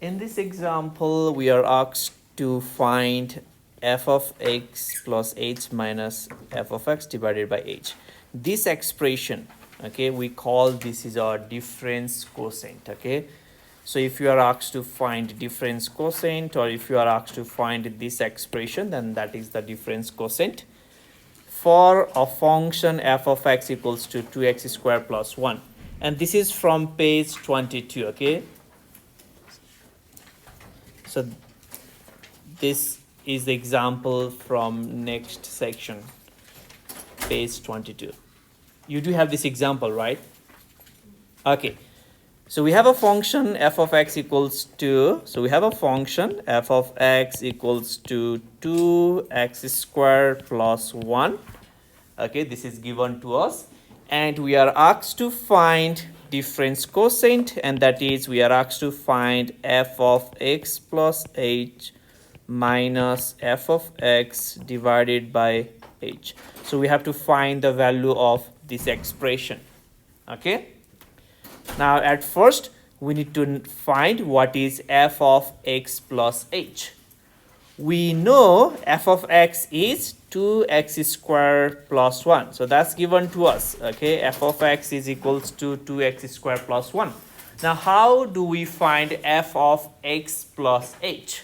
In this example, we are asked to find f of x plus h minus f of x divided by h. This expression, okay, we call this is our difference quotient, okay. So if you are asked to find difference quotient, or if you are asked to find this expression, then that is the difference quotient for a function f of x equals to 2x squared plus 1. And this is from page 22, okay. So this is the example from next section, page 22. You do have this example, right? Okay. So we have a function f of x equals to, so we have a function f of x equals to 2x squared plus 1. Okay, this is given to us. And we are asked to find difference quotient, and that is we are asked to find f of x plus h minus f of x divided by h. So we have to find the value of this expression. Okay. Now at first we need to find what is f of x plus h. We know f of x is 2x squared plus 1. So that's given to us. Okay, f of x is equals to 2x squared plus 1. Now how do we find f of x plus h?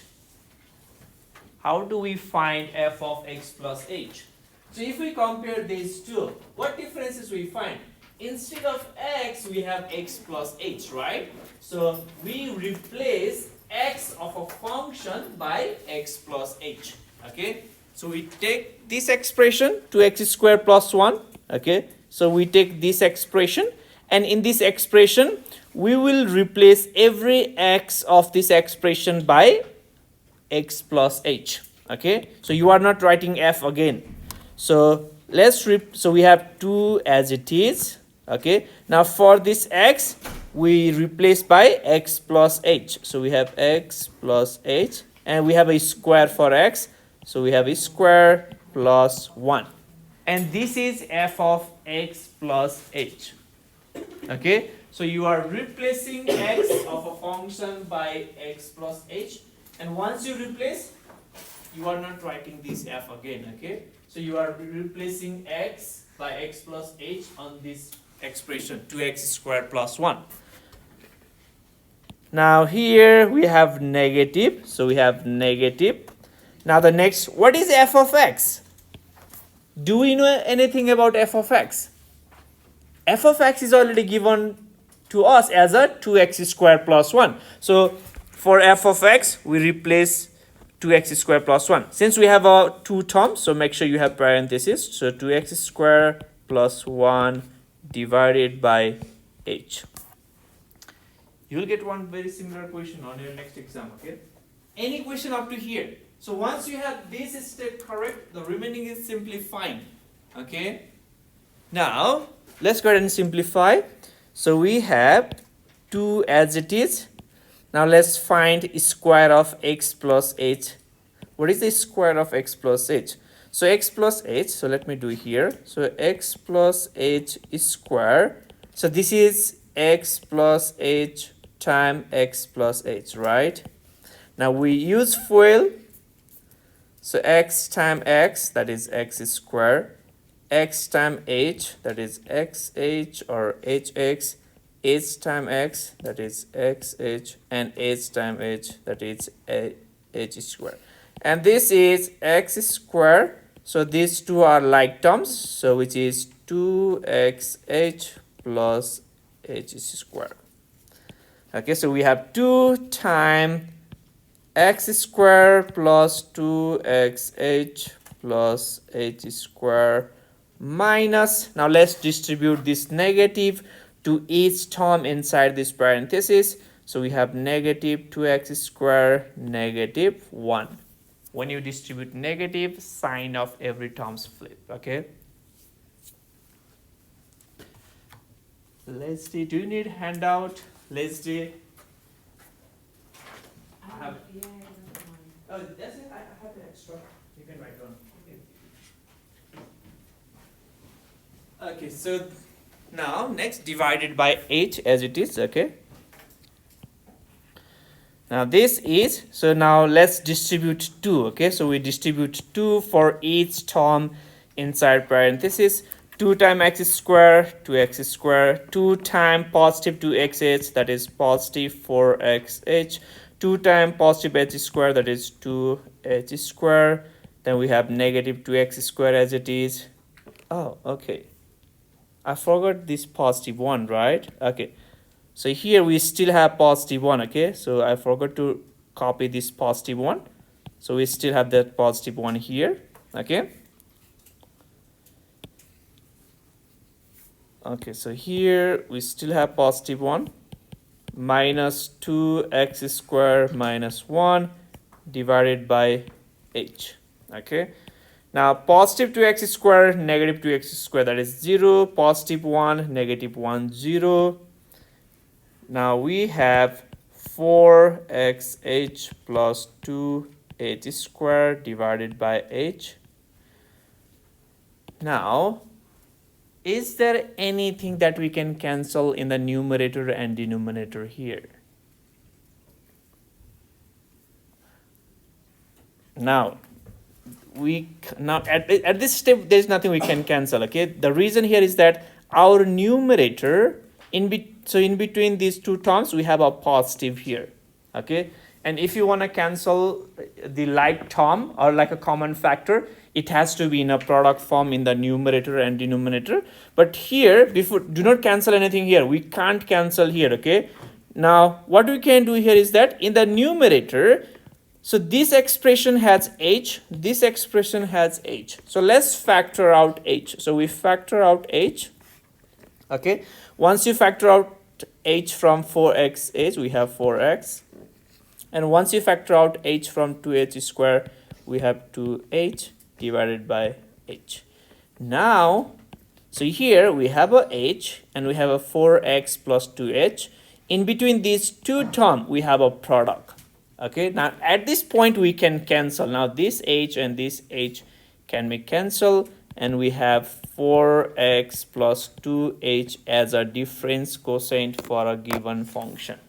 How do we find f of x plus h? So if we compare these two, what differences we find? Instead of x, we have x plus h, right? So we replace x of a function by x plus h. Okay, so we take this expression 2x squared plus 1. Okay, so we take this expression, and in this expression we will replace every x of this expression by x plus h. Okay, so you are not writing f again. So so we have 2 as it is. Okay, now for this x we replace by x plus h. So we have x plus h, and we have a square for x. So we have a square plus 1. And this is f of x plus h. Okay, so you are replacing x of a function by x plus h. And once you replace, you are not writing this f again. Okay, so you are replacing x by x plus h on this expression 2x squared plus 1. Now here we have negative, so we have negative. Now the next, what is f of x? Do we know anything about f of x? F of x is already given to us as a 2x squared plus 1. So for f of x we replace 2x squared plus 1. Since we have two terms, so make sure you have parentheses. So 2x squared plus 1 divided by h. You will get one very similar question on your next exam. Okay, any question up to here. So once you have this step correct, the remaining is simplifying. Okay, now let's go ahead and simplify. So we have 2 as it is. Now let's find square of x plus h. What is the square of x plus h? So x plus h, so let me do here. So x plus h is square. So this is x plus h times x plus h, right? Now we use FOIL. So x times x, that is x square. X times h, that is xh or hx. H times x, that is xh. And h times h, that is h square. And this is x square. So these two are like terms, so which is 2xh plus h square. Okay, so we have 2 times x square plus 2xh plus h square minus, now let's distribute this negative to each term inside this parenthesis. So we have negative 2x square negative 1. When you distribute negative, sign of every terms flip. Okay, let's see, do you need handout? Let's do. I have, oh, that's it. I have the extra. You can write down. Okay, so now next divided by h as it is. Okay, Now this is, so now let's distribute 2, okay? So we distribute 2 for each term inside parenthesis. 2 times x square, 2x square, 2 times positive 2xh, that is positive 4xh, 2 times positive h square, that is 2h square. Then we have negative 2x square as it is. Oh, okay. I forgot this positive 1, right? Okay. So here we still have positive 1, okay? So I forgot to copy this positive 1. So we still have that positive 1 here, okay? Okay, so here we still have positive 1 minus 2x square minus 1 divided by h, okay? Now positive 2x square, negative 2x square, that is 0, positive 1, negative 1, 0. Now we have 4xh plus 2h square divided by h. Now, is there anything that we can cancel in the numerator and denominator here? Now at this step there's nothing we can cancel, okay? The reason here is that our numerator in between these two terms we have a positive here, okay? And if you want to cancel the like term or like a common factor, it has to be in a product form in the numerator and denominator. But here, before, do not cancel anything here. We can't cancel here, okay? Now what we can do here is that in the numerator, so this expression has h, this expression has h. So let's factor out h. So we factor out h, okay? Once you factor out h from 4xh, we have 4x. And once you factor out h from 2h square, we have 2h divided by h. Now, so here we have a h and we have a 4x plus 2h. In between these two terms, we have a product. Okay, now at this point we can cancel. Now this h and this h can be cancelled, and we have 4x plus 2h as a difference quotient for a given function.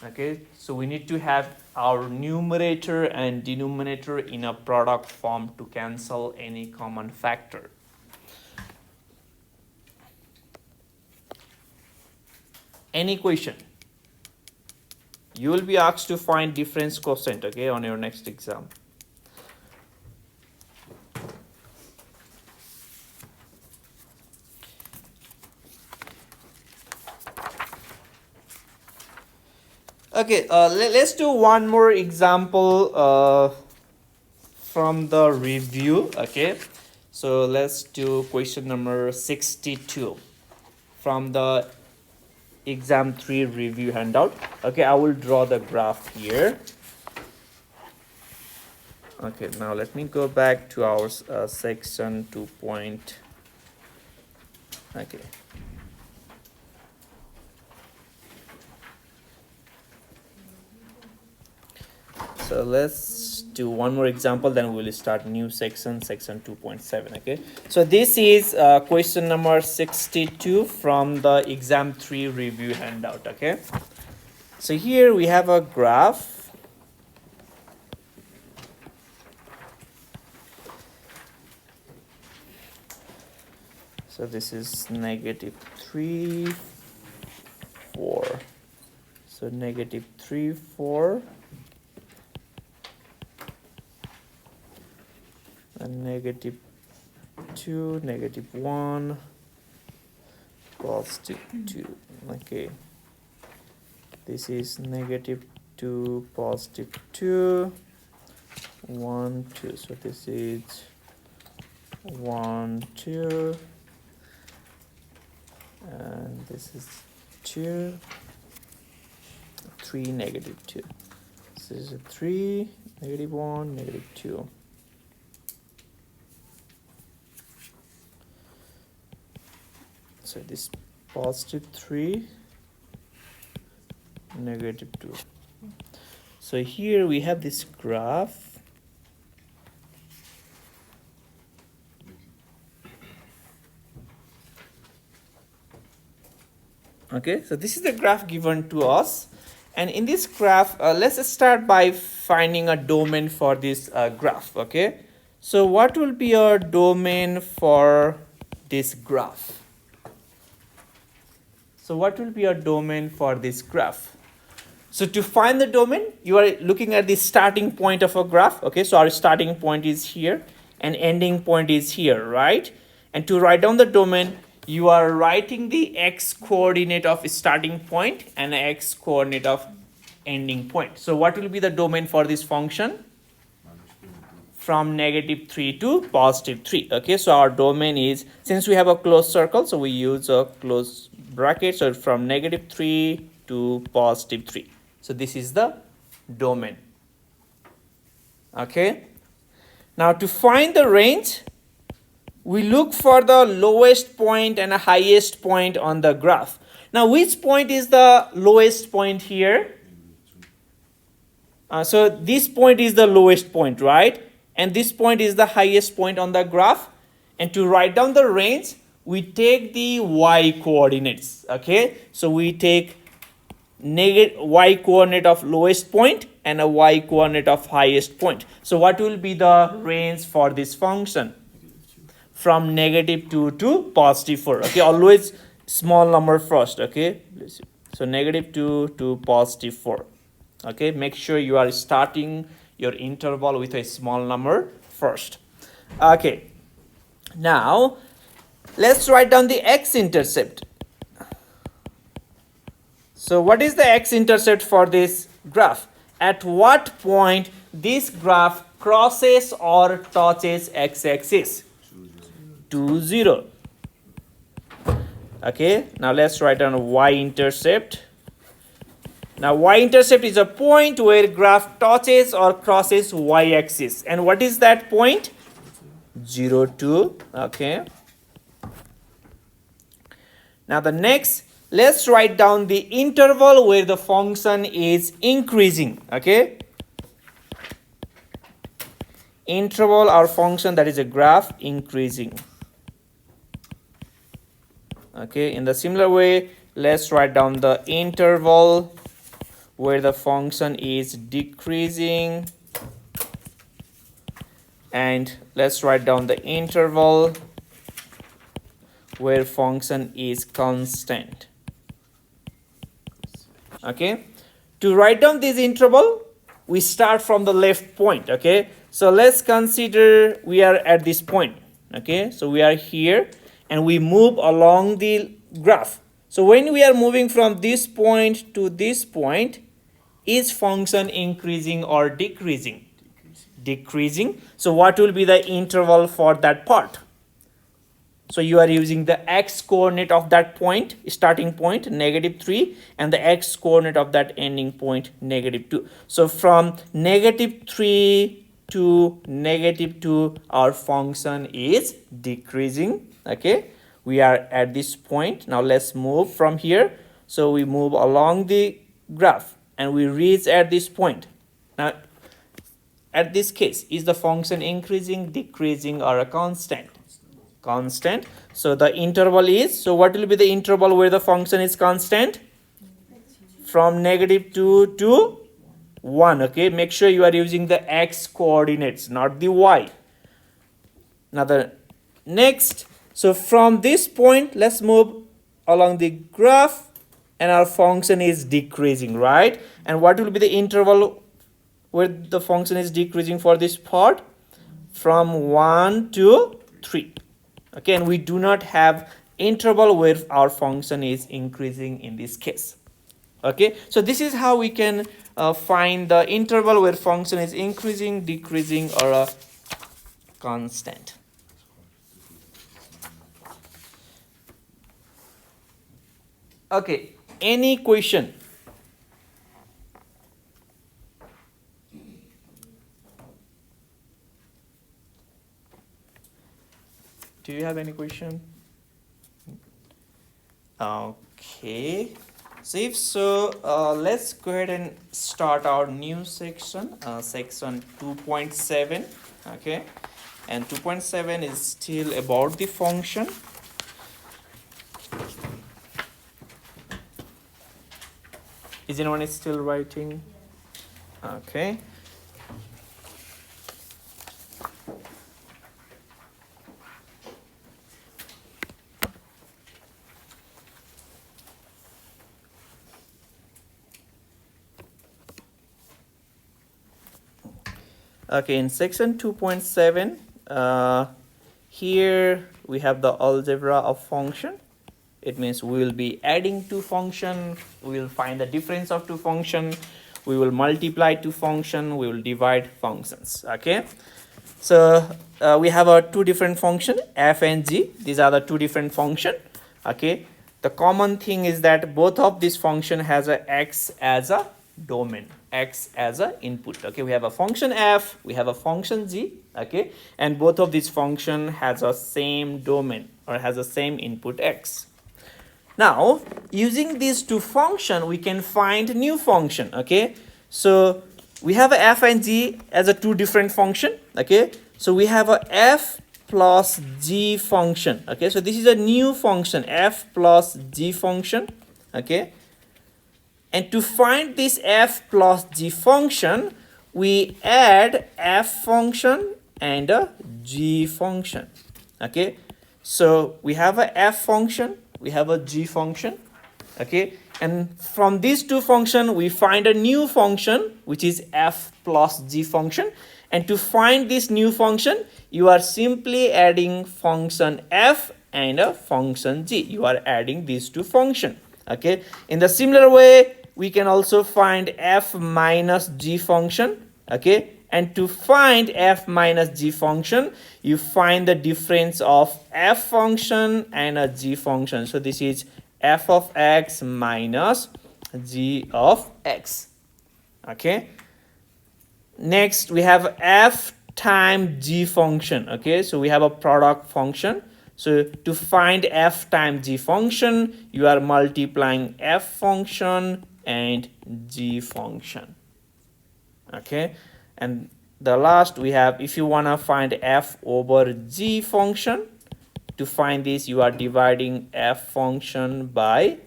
Okay, so we need to have our numerator and denominator in a product form to cancel any common factor. Any question? You will be asked to find difference quotient, okay, on your next exam. Okay, let's do one more example from the review, okay? So let's do question number 62 from the exam 3 review handout. Okay, I will draw the graph here. Okay, now let me go back to our section 2 point. Okay. So let's do one more example, then we'll start new section 2.7. okay? So this is question number 62 from the exam 3 review handout, okay? So here we have a graph. So this is -3, 4. So -3, 4. And -2, -1, +2. Okay, this is -2, +2, 1, 2. So this is 1, 2, and this is 2, 3, -2. This is a 3, -1, -2. So this +3, -2. So here we have this graph. Okay, so this is the graph given to us. And in this graph, let's start by finding a domain for this graph. Okay, so what will be your domain for this graph? So what will be your domain for this graph? So to find the domain, you are looking at the starting point of a graph. Okay, so our starting point is here and ending point is here, right? And to write down the domain, you are writing the x coordinate of starting point and x coordinate of ending point. So what will be the domain for this function? From -3 to +3. Okay, so our domain is, since we have a closed circle, so we use a closed bracket. So from -3 to +3. So this is the domain. Okay, now to find the range, we look for the lowest point and the highest point on the graph. Now which point is the lowest point here? So this point is the lowest point, right? And this point is the highest point on the graph. And to write down the range, we take the y coordinates. Okay, so we take y coordinate of lowest point and a y coordinate of highest point. So what will be the range for this function? From -2 to +4. Okay, always small number first. Okay, so -2 to +4. Okay, make sure you are starting your interval with a small number first. Okay, now let's write down the x-intercept. So what is the x-intercept for this graph? At what point this graph crosses or touches x-axis? 2, 0. Okay, now let's write down y-intercept. Now y-intercept is a point where graph touches or crosses y-axis. And what is that point? 0, 2. Okay. Now the next, let's write down the interval where the function is increasing. Okay. Interval or function, that is a graph increasing. Okay, in the similar way, let's write down the interval where the function is decreasing, and let's write down the interval where function is constant. Okay, to write down this interval, we start from the left point. Okay, so let's consider we are at this point. Okay, so we are here and we move along the graph. So when we are moving from this point to this point, is function increasing or decreasing? Decreasing. So what will be the interval for that part? So you are using the x coordinate of that point, starting point -3, and the x coordinate of that ending point -2. So from -3 to -2, our function is decreasing. Okay, we are at this point. Now let's move from here. So we move along the graph and we reach at this point. Now at this case, is the function increasing, decreasing, or a constant? Constant. So the interval is, so what will be the interval where the function is constant? From -2 to 1. Okay, make sure you are using the x coordinates, not the y. Now the next, so from this point, let's move along the graph and our function is decreasing, right? And what will be the interval where the function is decreasing for this part? From 1 to 3. Okay, and we do not have interval where our function is increasing in this case. Okay, so this is how we can find the interval where function is increasing, decreasing, or a constant. Okay, any question? Do you have any question? Okay, so if so, let's go ahead and start our new section, section 2.7. Okay, and 2.7 is still about the function. Is anyone still writing? Okay. Okay, in section 2.7, here we have the algebra of function. It means we will be adding two function, we will find the difference of two function, we will multiply two function, we will divide functions. Okay, so we have our two different function f and g. These are the two different function. Okay, the common thing is that both of this function has a x as a domain, x as a input. Okay, we have a function f, we have a function g. Okay, and both of these function has a same domain or has the same input x. Now using these two function we can find new function. Okay, so we have a f and g as a two different function. Okay, so we have a f plus g function. Okay, so this is a new function, f plus g function. Okay, and to find this f plus g function, we add f function and a g function. Okay, so we have a f function, we have a g function. Okay, and from these two functions we find a new function which is f plus g function. And to find this new function, you are simply adding function f and a function g. You are adding these two functions. Okay, in the similar way we can also find f minus g function. Okay, and to find f minus g function, you find the difference of f function and a g function. So this is f of x minus g of x. Okay, next we have f times g function. Okay, so we have a product function. So to find f times g function, you are multiplying f function and g function. Okay, and the last we have, if you want to find f over g function, to find this you are dividing f function by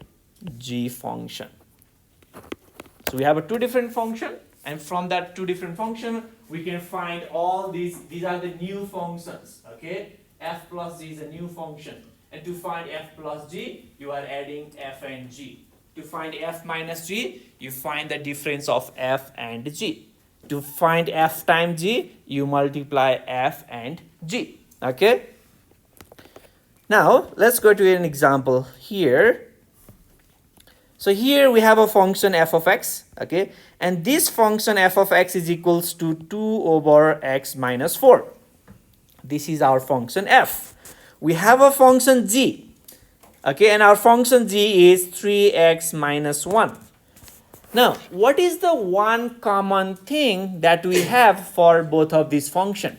g function. So we have a two different function, and from that two different function we can find all these are the new functions. Okay, f plus g is a new function, and to find f plus g you are adding f and g. To find f minus g, you find the difference of f and g. To find f times g, you multiply f and g. Okay, now let's go to an example here. So here we have a function f of x. Okay, and this function f of x is equals to 2 over x minus 4. This is our function f. We have a function g. Okay, and our function g is 3x minus 1. Now, what is the one common thing that we have for both of these functions?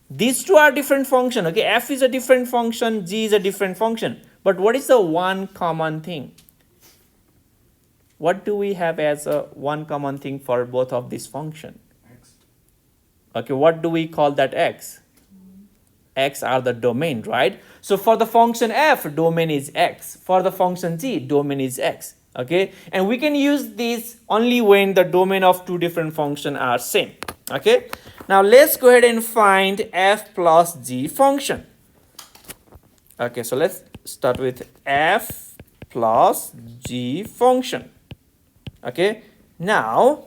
These two are different function. Okay, f is a different function, g is a different function. But what is the one common thing? What do we have as a one common thing for both of these functions? X. Okay, what do we call that x? X are the domain, right? So for the function f, domain is x. For the function g, domain is x. Okay, and we can use this only when the domain of two different functions are same. Okay, now let's go ahead and find f plus g function. Okay, so let's start with f plus g function. Okay, now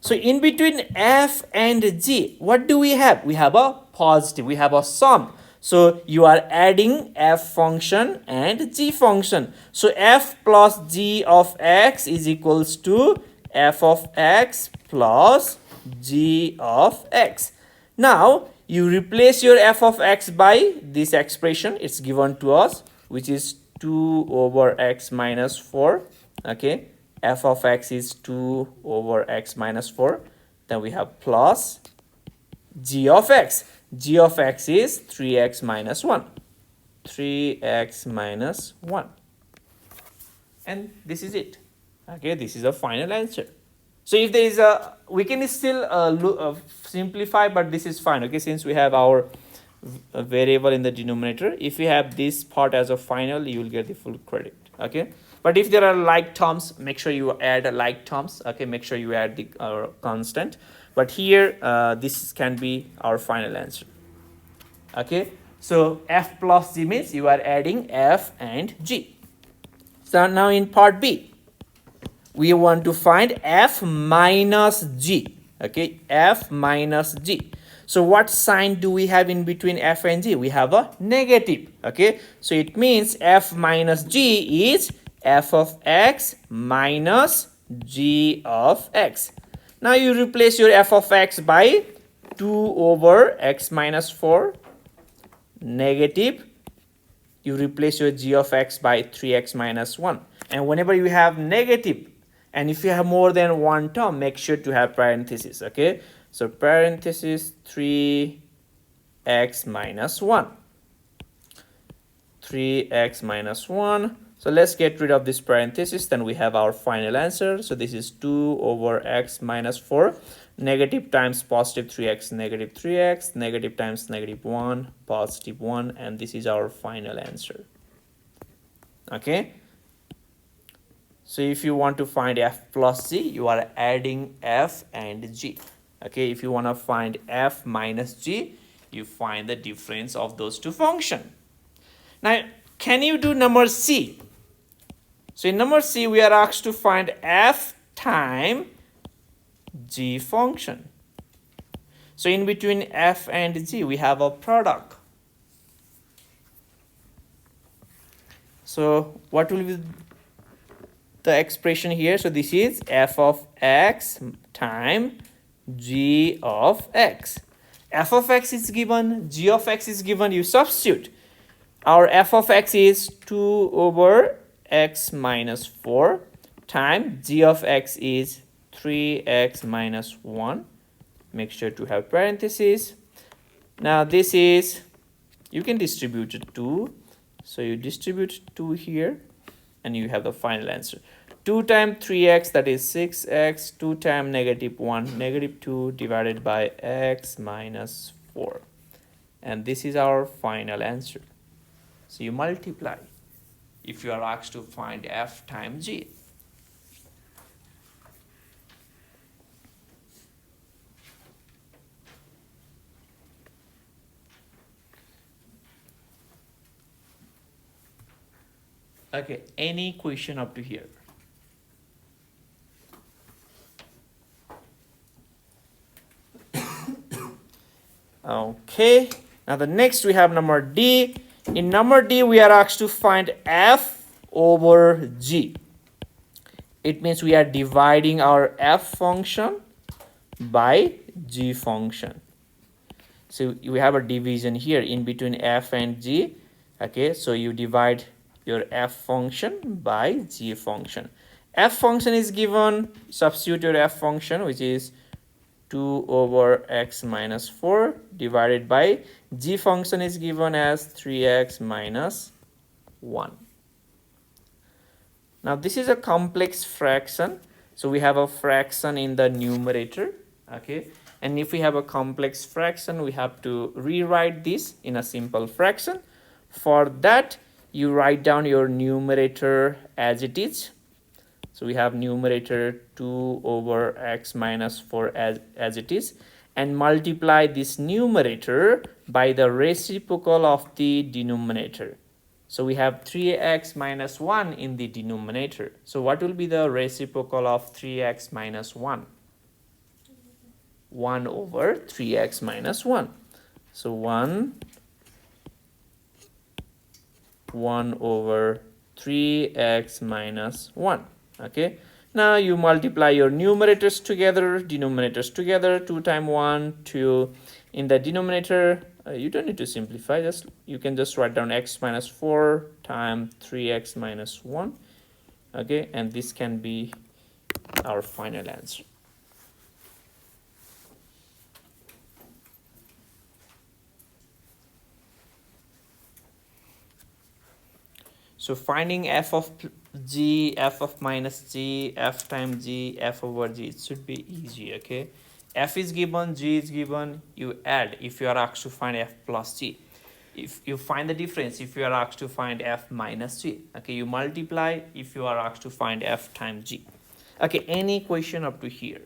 so in between f and g, what do we have? We have a positive, we have a sum. So you are adding f function and g function. So f plus g of x is equals to f of x plus g of x. Now you replace your f of x by this expression, it's given to us, which is 2 over x minus 4. Okay, f of x is 2 over x minus 4. Then we have plus g of x. G of x is 3x minus 1. 3x minus 1. And this is it. Okay, this is the final answer. So if there is a, we can still simplify, but this is fine. Okay, since we have our variable in the denominator, if we have this part as a final, you will get the full credit. Okay, But if there are like terms, make sure you add like terms. Okay, make sure you add the constant. But here, this can be our final answer. Okay, so f plus g means you are adding f and g. So now in part B, we want to find f minus g. Okay, f minus g. So what sign do we have in between f and g? We have a negative. Okay, so it means f minus g is f of x minus g of x. Now you replace your f of x by 2 over x minus 4 negative. You replace your g of x by 3x minus 1. And whenever you have negative, and if you have more than one term, make sure to have parentheses. Okay, so parenthesis 3x minus 1. 3x minus 1. So let's get rid of this parenthesis. Then we have our final answer. So this is 2 over x minus 4. Negative times positive 3x, negative 3x, negative times negative 1, positive 1, and this is our final answer. Okay. So if you want to find f plus g, you are adding f and g. Okay. If you want to find f minus g, you find the difference of those two functions. Now, can you do number C? So in number C, we are asked to find f times g function. So in between f and g, we have a product. So what will be the expression here? So this is f of x times g of x. F of x is given, g of x is given, you substitute. Our f of x is 2 over x minus 4 times g of x is 3x minus 1. Make sure to have parentheses. Now this is, you can distribute it 2. So you distribute 2 here and you have the final answer. 2 times 3x, that is 6x. 2 times negative 1, negative 2 divided by x minus 4. And this is our final answer. So you multiply if you are asked to find f times g. Okay, any question up to here? Okay, now the next we have number D. In number D, we are asked to find f over g. It means we are dividing our f function by g function. So we have a division here in between f and g. Okay, so you divide your f function by g function. F function is given, substitute your f function, which is 2 over x minus 4 divided by g function is given as 3x minus 1. Now this is a complex fraction, so we have a fraction in the numerator. Okay, and if we have a complex fraction, we have to rewrite this in a simple fraction. For that, you write down your numerator as it is. So we have numerator 2 over x minus 4 as it is, and multiply this numerator by the reciprocal of the denominator. So we have 3x minus 1 in the denominator. So what will be the reciprocal of 3x minus 1? 1 over 3x minus 1. So 1 over 3x minus 1. Okay, now you multiply your numerators together, denominators together. 2 times 1, 2. In the denominator, you don't need to simplify, just you can just write down x minus 4 times 3x minus 1. Okay, and this can be our final answer. So finding f of g, f of minus g, f times g, f over g, it should be easy. Okay, f is given, g is given, you add if you are asked to find f plus g. if you find the difference, if you are asked to find f minus g, okay, you multiply if you are asked to find f times g. Okay, any question up to here?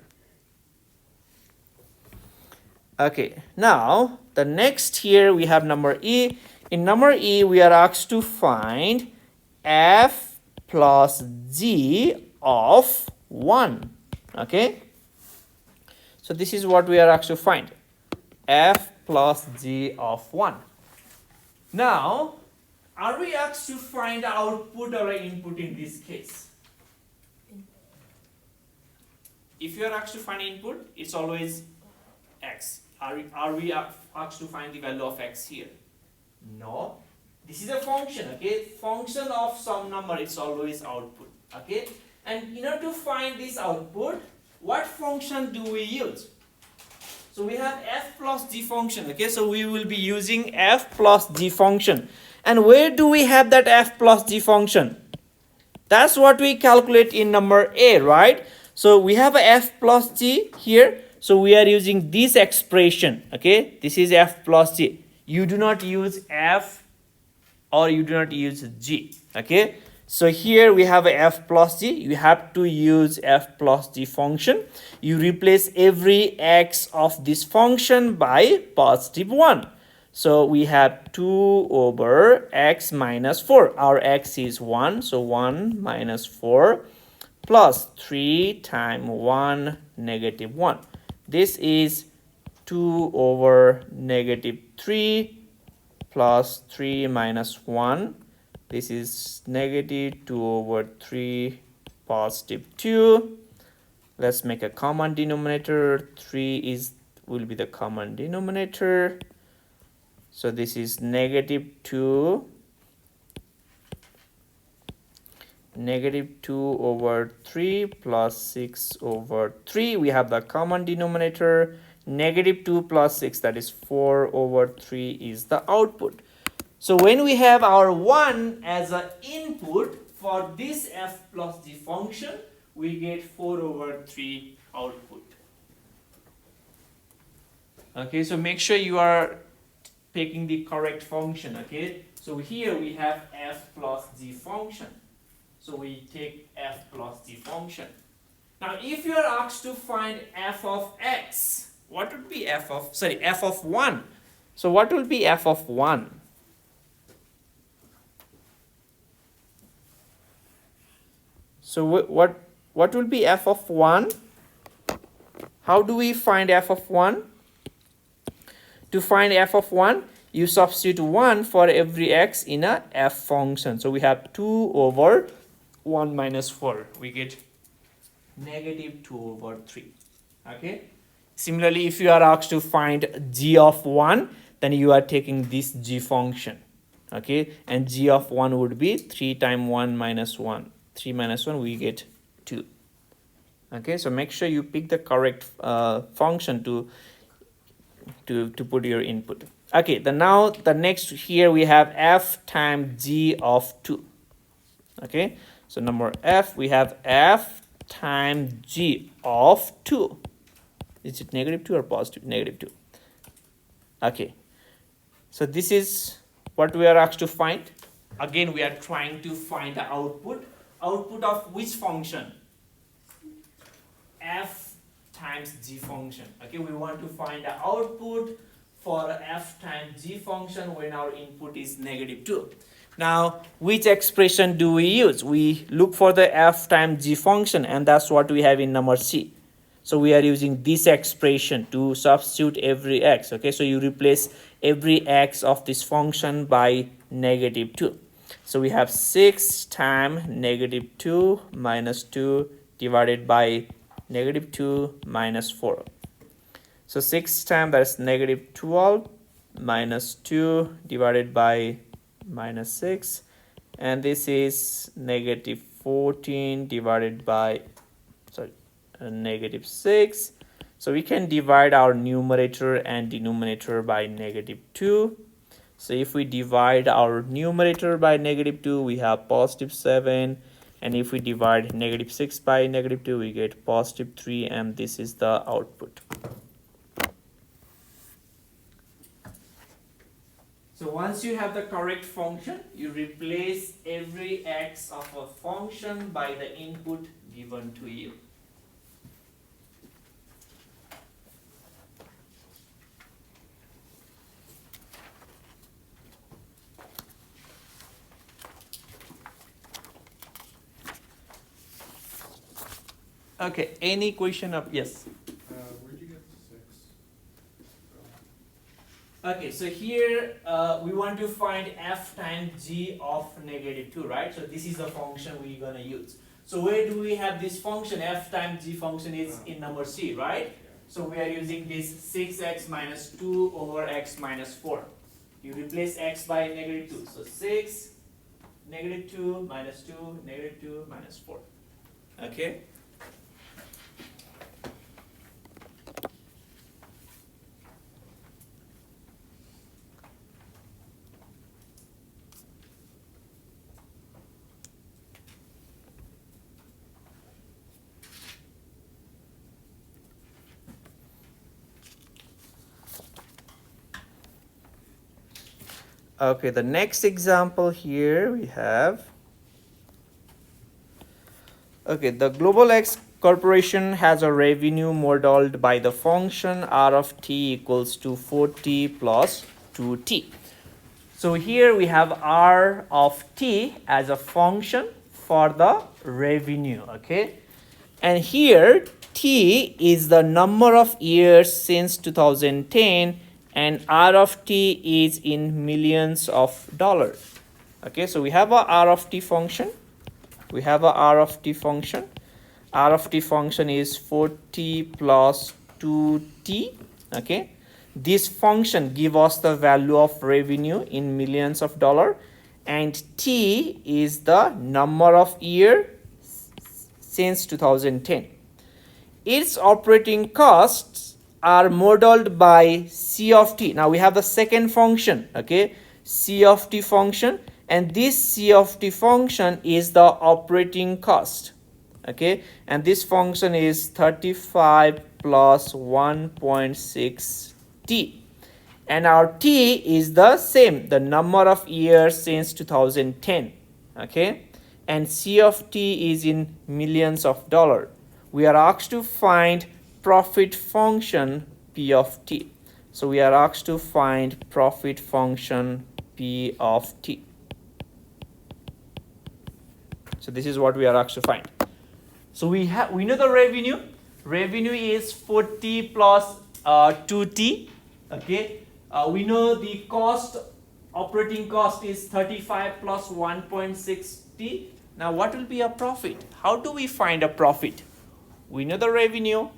Okay, now the next here we have number E. In number E, we are asked to find f plus g of 1. Okay, so this is what we are asked to find, f plus g of 1. Now, are we asked to find output or input in this case? If you are asked to find input, it's always x. Are we asked to find the value of x here? No. This is a function, okay? Function of some number, it's always output, okay? And in order to find this output, what function do we use? So we have f plus g function, okay? So we will be using f plus g function. And where do we have that f plus g function? That's what we calculate in number A, right? So we have a f plus g here. So we are using this expression, okay? This is f plus g. You do not use f or you do not use g, okay? So here we have a f plus g. You have to use f plus g function. You replace every x of this function by positive 1. So we have 2 over x minus 4. Our x is 1. So 1 minus 4 plus 3 times 1 negative 1. This is 2 over negative 3 plus 3 minus 1. This is negative 2 over 3 positive 2. Let's make a common denominator. 3 will be the common denominator. So this is negative 2 over 3 plus 6 over 3. We have the common denominator. Negative 2 plus 6, that is 4 over 3 is the output. So when we have our 1 as an input for this f plus g function, we get 4 over 3 output. Okay, so make sure you are taking the correct function, okay? So here we have f plus g function. So we take f plus g function. Now if you are asked to find f of x, what would be f of 1? So what will be f of 1? So what will be f of 1? How do we find f of 1? To find f of 1, you substitute 1 for every x in a f function. So we have 2 over 1 minus 4. We get negative 2 over 3. Okay. Similarly, if you are asked to find g of 1, then you are taking this g function. Okay. And g of 1 would be 3 times 1 minus 1. 3 minus 1, we get 2. Okay. So make sure you pick the correct function to put your input. Okay. Now the next here we have f times g of 2. Okay. So number f, we have f times g of 2. Is it negative 2 or positive? Negative 2. Okay. So this is what we are asked to find. Again, we are trying to find the output. Output of which function? F times g function. Okay, we want to find the output for f times g function when our input is negative 2. Now, which expression do we use? We look for the f times g function, and that's what we have in number C. So we are using this expression to substitute every x. Okay, so you replace every x of this function by negative 2. So we have 6 times negative 2 minus 2 divided by negative 2 minus 4. So 6 times, that's negative 12 minus 2 divided by minus 6. And this is negative 14 divided by, negative 6. So we can divide our numerator and denominator by negative 2. So if we divide our numerator by negative 2, we have positive 7. And if we divide negative 6 by negative 2, we get positive 3. And this is the output. So once you have the correct function, you replace every x of a function by the input given to you. Okay, any question of, yes? Where'd you get the 6? Okay, so here we want to find f times g of -2, right? So this is the function we're gonna use. So where do we have this function? F times g function is in number c, right? So we are using this 6x minus 2 over x minus 4. You replace x by -2. So 6, -2, minus 2, -2, minus 4. Okay? Okay, the next example here we have. Okay, the Global X Corporation has a revenue modeled by the function r of t equals to 4t plus 2t. So here we have r of t as a function for the revenue, okay? And here t is the number of years since 2010 and r of t is in millions of dollars. Okay, so we have a r of t function. We have a r of t function. R of t function is 4t plus 2t. Okay, this function gives us the value of revenue in millions of dollars, and t is the number of years since 2010. Its operating costs are modeled by c of t. Now we have the second function, okay, c of t function, and this c of t function is the operating cost, okay, and this function is 35 plus 1.6 t, and our t is the same, the number of years since 2010, okay, and c of t is in millions of dollars. We are asked to find profit function p of t. So we are asked to find profit function p of t. So this is what we are asked to find. So we know the revenue. Revenue is 40 plus 2t. Okay. We know the cost, operating cost is 35 plus 1.6t. Now what will be a profit? How do we find a profit? We know the revenue,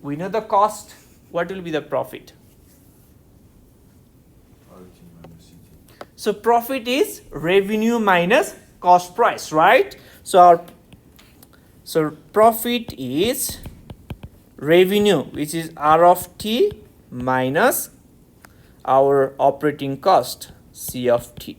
we know the cost. What will be the profit? So profit is revenue minus cost price, right? So profit is revenue, which is r of t minus our operating cost c of t.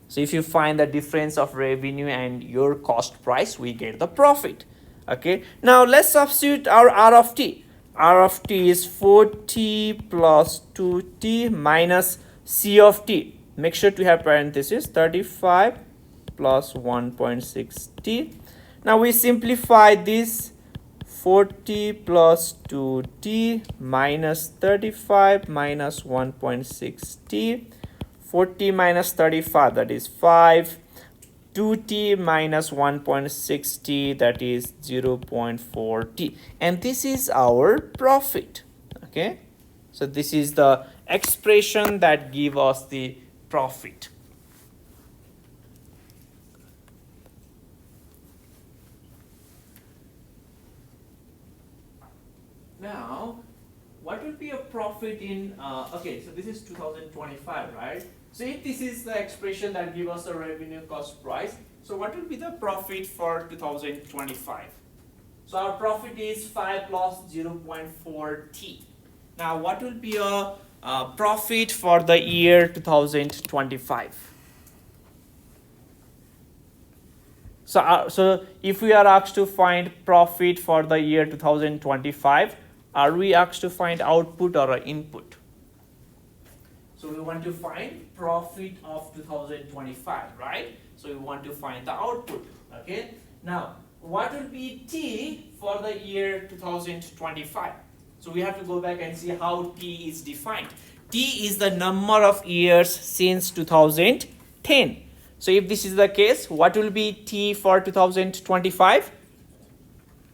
So if you find the difference of revenue and your cost price, we get the profit. Okay, now let's substitute our r of t. R of t is 4t plus 2t minus c of t. Make sure to have parenthesis, 35 plus 1.6t. Now we simplify this, 40 plus 2t minus 35 minus 1.6t. 40 minus 35, that is 5. 2t minus 1.6t, that is 0.4t, and this is our profit. Okay, so this is the expression that gives us the profit. Now what will be a profit in okay, so this is 2025, right? So if this is the expression that gives us the revenue, cost, price, so what will be the profit for 2025? So our profit is 5 plus 0.4t. Now what will be a profit for the year 2025? So if we are asked to find profit for the year 2025, are we asked to find output or input? So we want to find profit of 2025, right? So we want to find the output, okay? Now, what will be T for the year 2025? So we have to go back and see how T is defined. T is the number of years since 2010. So if this is the case, what will be T for 2025?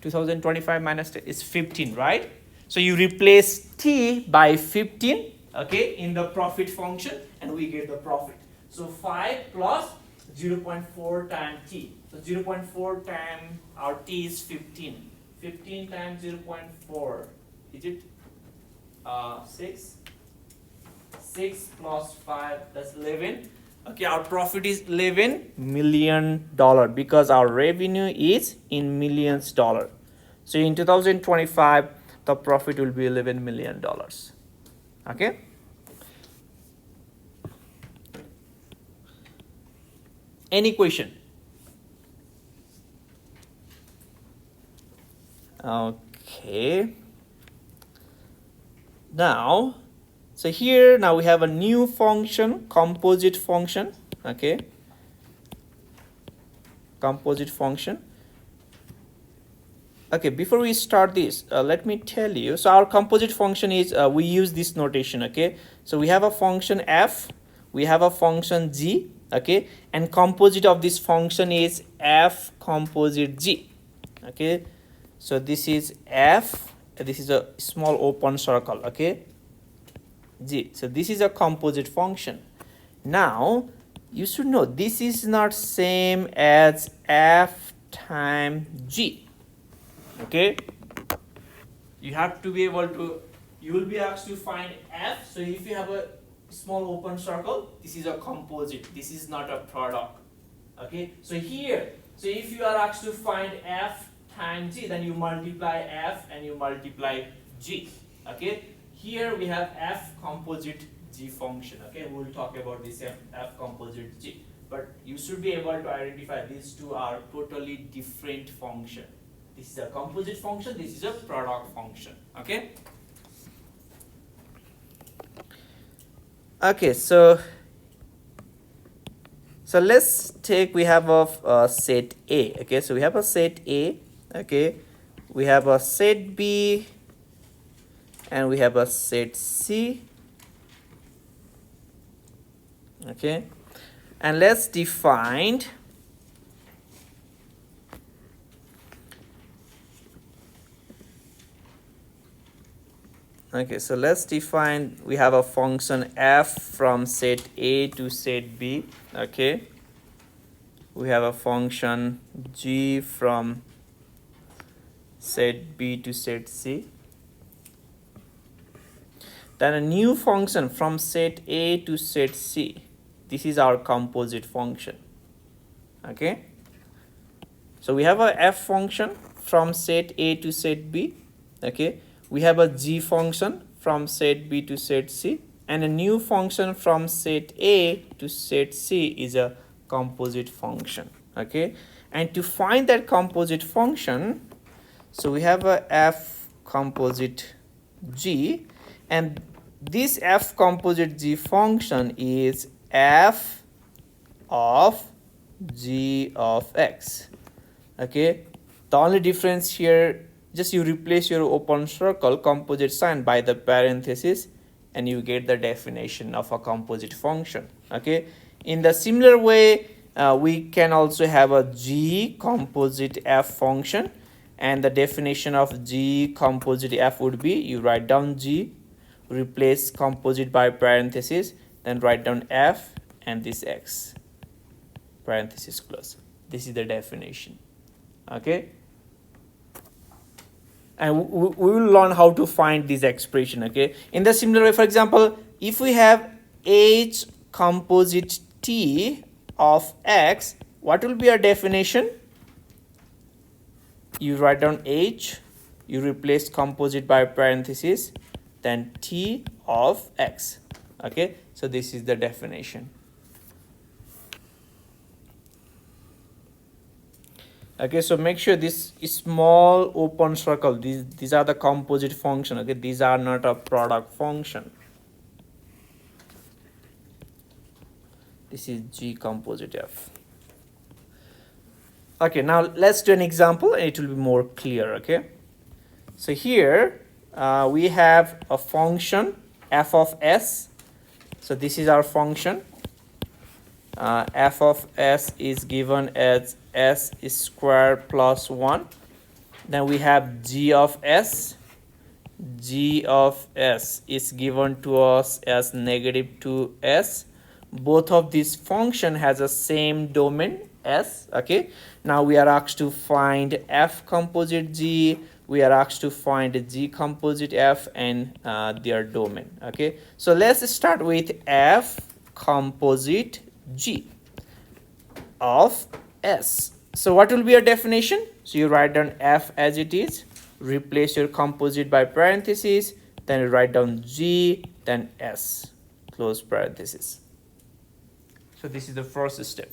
2025 minus 10 is 15, right? So you replace T by 15, okay, in the profit function, and we get the profit. So 5 plus 0.4 times T. So 0.4 times our T is 15. 15 times 0.4, is it 6? 6 plus 5, that's 11. Okay, our profit is $11 million because our revenue is in millions dollar. So in 2025, the profit will be $11 million. Okay. Any question? Okay. Now, so here now we have a new function, composite function. Okay. Composite function. Okay, before we start this, let me tell you. So our composite function is, we use this notation, okay? So we have a function f, we have a function g, okay? And composite of this function is f composite g, okay? So this is f, this is a small open circle, okay? G, so this is a composite function. Now, you should know this is not same as f times g. Okay, you have to be able to, you will be asked to find f. So if you have a small open circle, this is a composite, this is not a product. Okay, so here, so if you are asked to find f times g, then you multiply f and you multiply g. Okay, here we have f composite g function. Okay, we will talk about this f composite g, but you should be able to identify these two are totally different function. This is a composite function, this is a product function. Okay. Okay, so let's take, we have a set A. Okay, so we have a set A. Okay, we have a set B, and we have a set C. Okay, and let's define. Okay, so let's define, we have a function f from set A to set B. Okay, we have a function g from set B to set C. Then a new function from set A to set C. This is our composite function. Okay, so we have a f function from set A to set B. Okay, we have a g function from set B to set C, and a new function from set A to set C is a composite function. Okay, and to find that composite function, so we have a f composite g, and this f composite g function is f of g of x. Okay, the only difference here, just you replace your open circle composite sign by the parenthesis, and you get the definition of a composite function. Okay, in the similar way, we can also have a g composite f function, and the definition of g composite f would be, you write down g, replace composite by parenthesis, then write down f and this x, parenthesis close. This is the definition. Okay, and we will learn how to find this expression. Okay, in the similar way, for example, if we have h composite t of x, what will be our definition? You write down h, you replace composite by parenthesis, then t of x. Okay, so this is the definition. Okay, so make sure this small open circle, these are the composite function. Okay, these are not a product function. This is G composite F. Okay, now let's do an example and it will be more clear. Okay, so here we have a function f of s. So this is our function. F of s is given as s squared plus 1. Then we have g of s. G of s is given to us as negative 2s. Both of these function has the same domain s. Okay, now we are asked to find f composite g, we are asked to find g composite f and their domain. Okay, so let's start with f composite g of s. So what will be your definition? So you write down f as it is, replace your composite by parentheses, then you write down g, then s, close parenthesis. So this is the first step.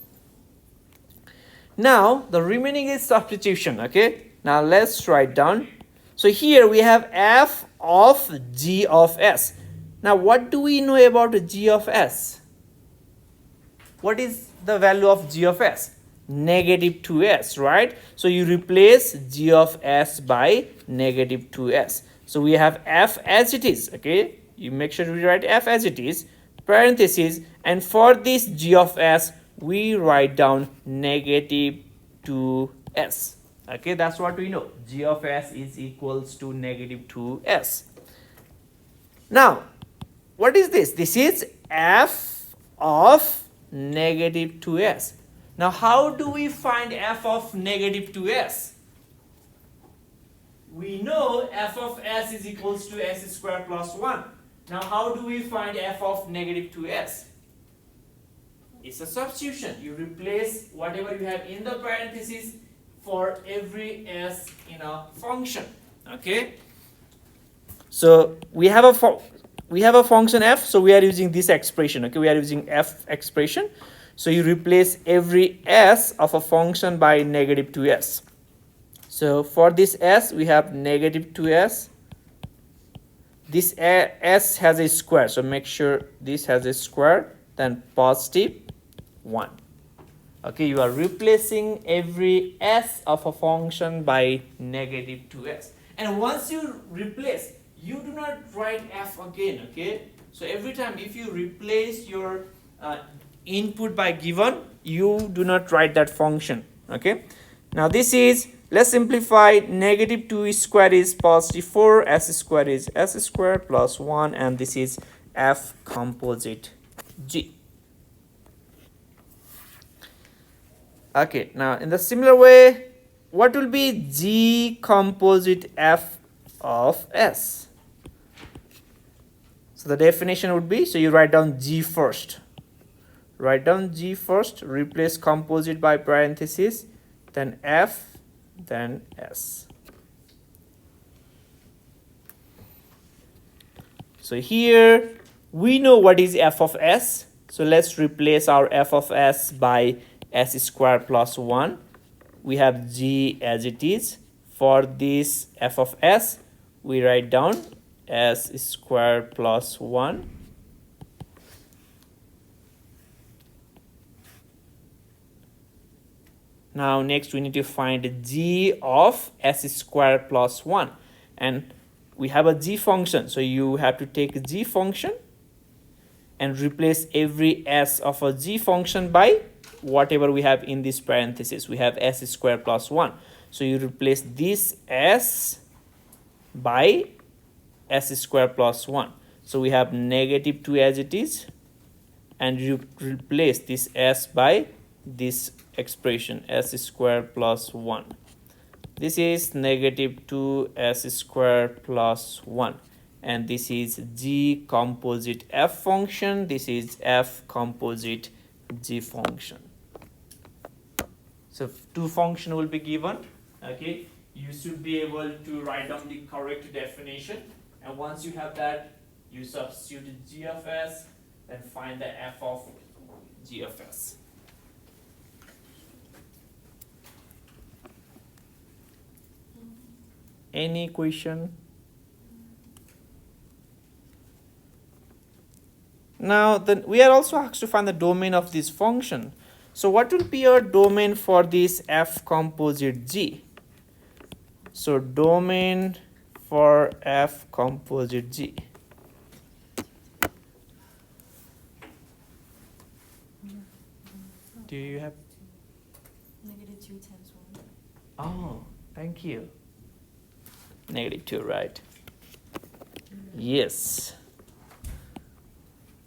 Now the remaining is substitution. Okay, now let's write down. So here we have f of g of s. Now what do we know about g of s? What is the value of g of s? Negative 2s, right? So you replace g of s by negative 2s. So we have f as it is. Okay, you make sure we write f as it is, parentheses, and for this g of s we write down negative 2s. Okay, that's what we know. G of s is equals to negative 2s. Now what is this? This is f of negative 2s. Now how do we find f of negative 2s? We know f of s is equals to s squared plus 1. Now how do we find f of negative 2s? It's a substitution. You replace whatever you have in the parentheses for every s in a function. Okay, so we have a function f, so we are using this expression. Okay, we are using f expression. So you replace every s of a function by negative 2s. So for this s we have negative 2s. This s has a square, so make sure this has a square, then positive 1. Okay, you are replacing every s of a function by negative 2s. And once you replace, you do not write f again. Okay, so every time if you replace your input by given, you do not write that function. Okay, now this is, let's simplify. Negative 2 squared is positive 4, s squared is s squared plus 1, and this is f composite g. Okay, now in the similar way, what will be g composite f of s? So the definition would be, so you write down g first. Write down g first, replace composite by parentheses, then f, then s. So here we know what is f of s. So let's replace our f of s by s squared plus 1. We have g as it is. For this f of s, we write down s squared plus 1. Now next we need to find g of s squared plus 1, and we have a g function, so you have to take a g function and replace every s of a g function by whatever we have in this parenthesis. We have s squared plus 1, so you replace this s by s squared plus 1. So we have negative 2 as it is, and you replace this s by this expression s squared plus 1. This is negative 2 s squared plus 1, and this is g composite f function. This is f composite g function. So two function will be given. Okay, you should be able to write down the correct definition, and once you have that, you substitute g of s, then find the f of g of s. Any question? Now then we are also asked to find the domain of this function. So what will be your domain for this f composite g? So domain for f composite g. Do you have? -2 times 1. Oh, thank you. -2, right? Yes.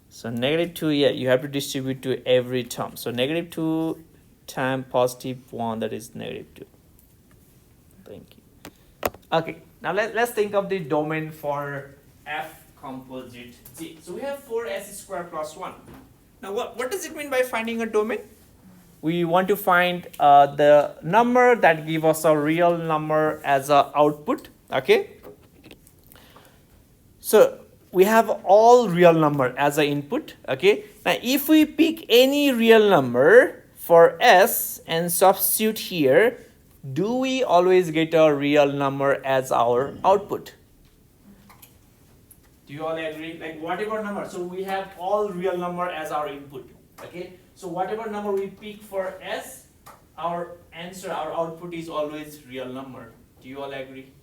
So -2, yeah, you have to distribute to every term. So -2 times +1, that is -2. Thank you. Okay, now let's think of the domain for f composite g. So we have 4s squared plus 1. Now what does it mean by finding a domain? We want to find the number that give us a real number as a output. Okay. So we have all real number as an input. Okay. Now if we pick any real number for s and substitute here, do we always get a real number as our output? Do you all agree? Like whatever number. So we have all real number as our input. Okay. So whatever number we pick for s, our answer, our output is always real number. Do you all agree?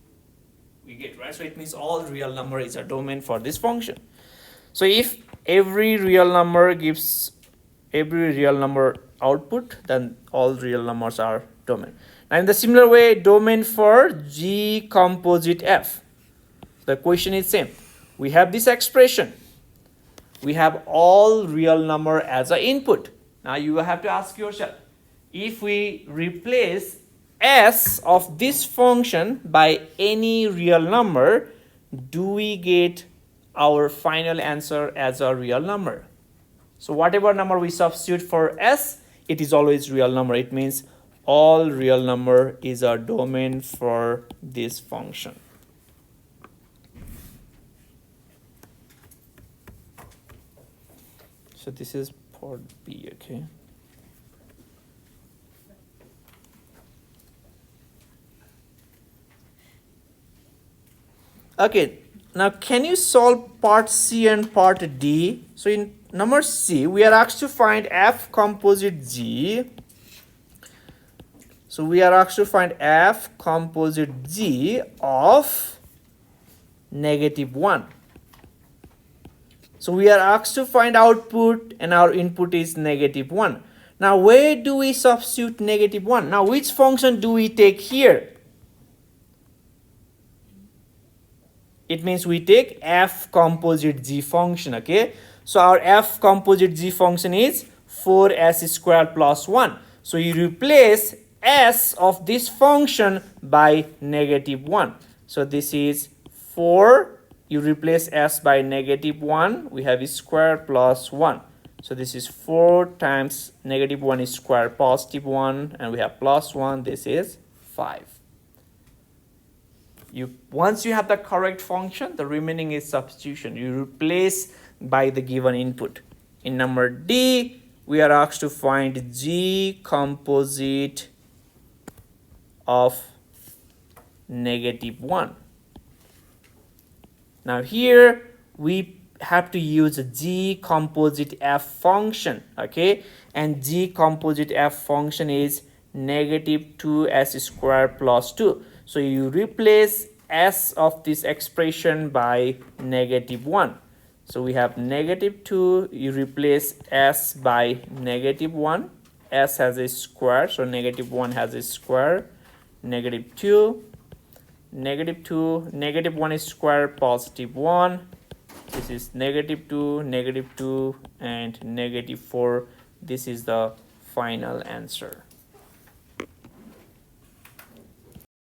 We get, right? So it means all real number is a domain for this function. So if every real number gives every real number output, then all real numbers are domain. Now in the similar way, domain for g composite f. The question is same. We have this expression. We have all real number as an input. Now you have to ask yourself, if we replace s of this function by any real number, do we get our final answer as a real number? So whatever number we substitute for s, it is always real number. It means all real number is a domain for this function. So this is part B, okay? Okay, now can you solve part C and part D? So in number C, we are asked to find f composite g. So we are asked to find f composite g of -1. So we are asked to find output and our input is -1. Now where do we substitute -1? Now which function do we take here? It means we take f composite g function, okay? So our f composite g function is 4s squared plus 1. So you replace s of this function by -1. So this is 4. You replace s by -1, we have square plus 1. So this is 4 times -1 is square +1, and we have plus 1, this is 5. Once you have the correct function, the remaining is substitution. You replace by the given input. In number D, we are asked to find g composite of -1. Now here we have to use a g composite f function, okay? And g composite f function is -2s squared plus 2. So you replace s of this expression by -1. So we have -2, you replace s by -1. S has a square, so -1 has a square. -2. -2, -1 is square, +1. This is -2, -2, and -4. This is the final answer.